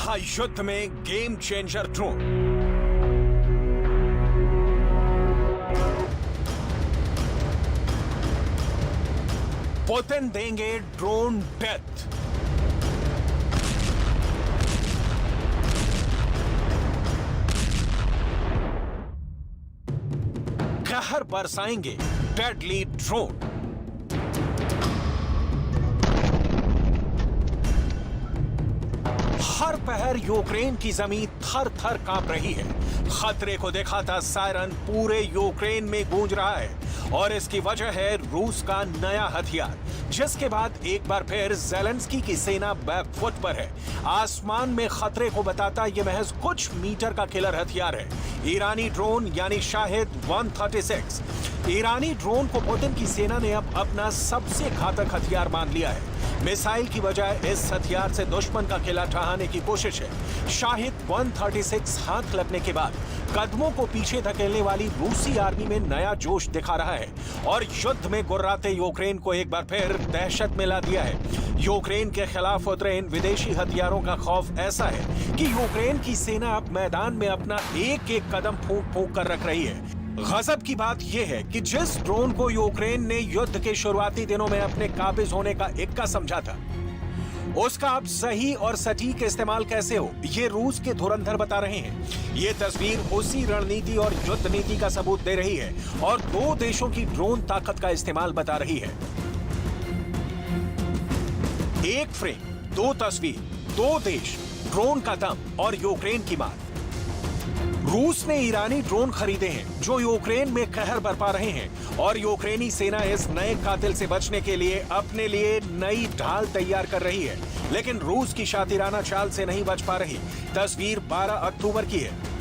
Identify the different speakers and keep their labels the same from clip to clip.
Speaker 1: महायुद्ध में game changer drone. Putin देंगे ड्रोन डेथ। कहर बरसाएंगे डेडली ड्रोन। हर पहर यूक्रेन की जमीन थर थर कांप रही है। खतरे को दिखाता सायरन पूरे यूक्रेन में गूंज रहा है और इसकी वजह है रूस का नया हथियार, जिसके बाद एक बार फिर ज़ेलेंस्की की सेना बैकफुट पर है। आसमान में खतरे को बताता यह महज कुछ मीटर का किलर हथियार है, ईरानी ड्रोन यानी शाहिद 136। ईरानी ड्रोन को पुतिन की सेना ने अब अपना सबसे घातक हथियार मान लिया है। मिसाइल की बजाय इस हथियार से दुश्मन का किला ढहाने की कोशिश है। शाहिद 136 हाथ लगने के बाद कदमों को पीछे धकेलने वाली रूसी आर्मी में नया जोश दिखा रहा है और युद्ध में गुर्राते यूक्रेन को एक बार फिर दहशत में ला दिया है। यूक्रेन के खिलाफ उतरे इन विदेशी हथियारों का खौफ ऐसा है कि यूक्रेन की सेना अब मैदान में अपना एक एक कदम फूंक फूंक कर रख रही है। गजब की बात यह है कि जिस ड्रोन को यूक्रेन ने युद्ध के शुरुआती दिनों में अपने काबिज होने का इक्का समझा था, उसका अब सही और सटीक इस्तेमाल कैसे हो, ये रूस के धुरंधर बता रहे हैं। ये तस्वीर उसी रणनीति और युद्ध नीति का सबूत दे रही है और दो देशों की ड्रोन ताकत का इस्तेमाल बता रही है। एक फ्रेम, दो तस्वीर, दो देश, ड्रोन का दम और यूक्रेन की मात। रूस ने ईरानी ड्रोन खरीदे हैं जो यूक्रेन में कहर बरपा रहे हैं और यूक्रेनी सेना इस नए कातिल से बचने के लिए अपने लिए नई ढाल तैयार कर रही है, लेकिन रूस की शातिराना चाल से नहीं बच पा रही। तस्वीर 12 अक्टूबर की है।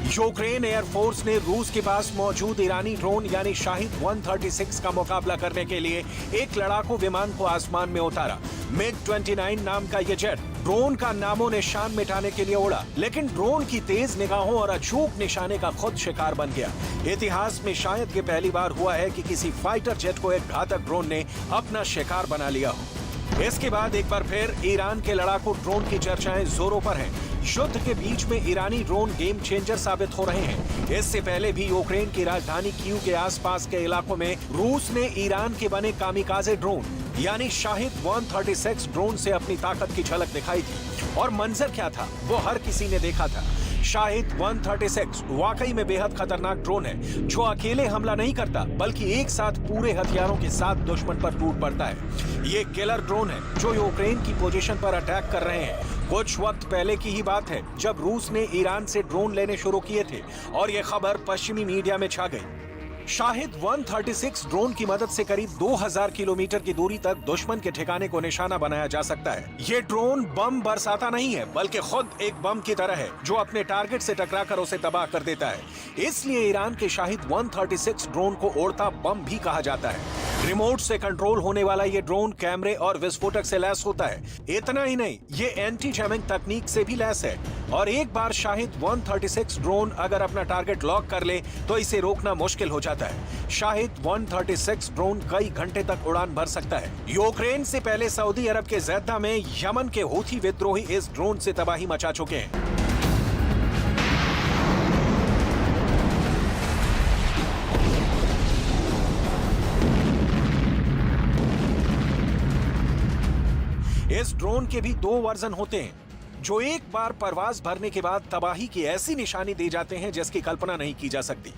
Speaker 1: यूक्रेन एयरफोर्स ने रूस के पास मौजूद ईरानी ड्रोन यानी शाहिद 136 का मुकाबला करने के लिए एक लड़ाकू विमान को आसमान में उतारा। MiG-29 नाम का यह जेट ड्रोन का नामो निशान मिटाने के लिए उड़ा, लेकिन ड्रोन की तेज निगाहों और अचूक निशाने का खुद शिकार बन गया। इतिहास में शायद ये पहली बार हुआ है कि किसी फाइटर जेट को एक घातक ड्रोन ने अपना शिकार बना लिया हो। इसके बाद एक बार फिर ईरान के लड़ाकू ड्रोन की चर्चाएं जोरों पर हैं। युद्ध के बीच में ईरानी ड्रोन गेम चेंजर साबित हो रहे हैं। इससे पहले भी यूक्रेन की राजधानी कीव के आसपास के इलाकों में रूस ने ईरान के बने कामिकाजे ड्रोन यानी शाहिद 136 ड्रोन से अपनी ताकत की झलक दिखाई थी और मंजर क्या था वो हर किसी ने देखा था। शाहिद 136 वाकई में बेहद खतरनाक ड्रोन है जो अकेले हमला नहीं करता बल्कि एक साथ पूरे हथियारों के साथ दुश्मन पर टूट पड़ता है। ये किलर ड्रोन है जो यूक्रेन की पोजीशन पर अटैक कर रहे हैं। कुछ वक्त पहले की ही बात है जब रूस ने ईरान से ड्रोन लेने शुरू किए थे और ये खबर पश्चिमी मीडिया में छा गई। शाहिद 136 ड्रोन की मदद से करीब 2000 किलोमीटर की दूरी तक दुश्मन के ठिकाने को निशाना बनाया जा सकता है। ये ड्रोन बम बरसाता नहीं है बल्कि खुद एक बम की तरह है जो अपने टारगेट से टकराकर उसे तबाह कर देता है। इसलिए ईरान के शाहिद 136 ड्रोन को उड़ता बम भी कहा जाता है। रिमोट से कंट्रोल होने वाला ये ड्रोन कैमरे और विस्फोटक से लैस होता है। इतना ही नहीं, ये एंटी जैमिंग तकनीक से भी लैस है और एक बार शाहिद 136 ड्रोन अगर अपना टारगेट लॉक कर ले तो इसे रोकना मुश्किल हो जाता है। शाहिद 136 ड्रोन कई घंटे तक उड़ान भर सकता है। यूक्रेन से पहले सऊदी अरब के जैदा में यमन के हूथी विद्रोही इस ड्रोन से तबाही मचा चुके हैं। इस ड्रोन के भी दो वर्जन होते हैं जो एक बार परवाज भरने के बाद तबाही की ऐसी निशानी दे जाते हैं जिसकी कल्पना नहीं की जा सकती।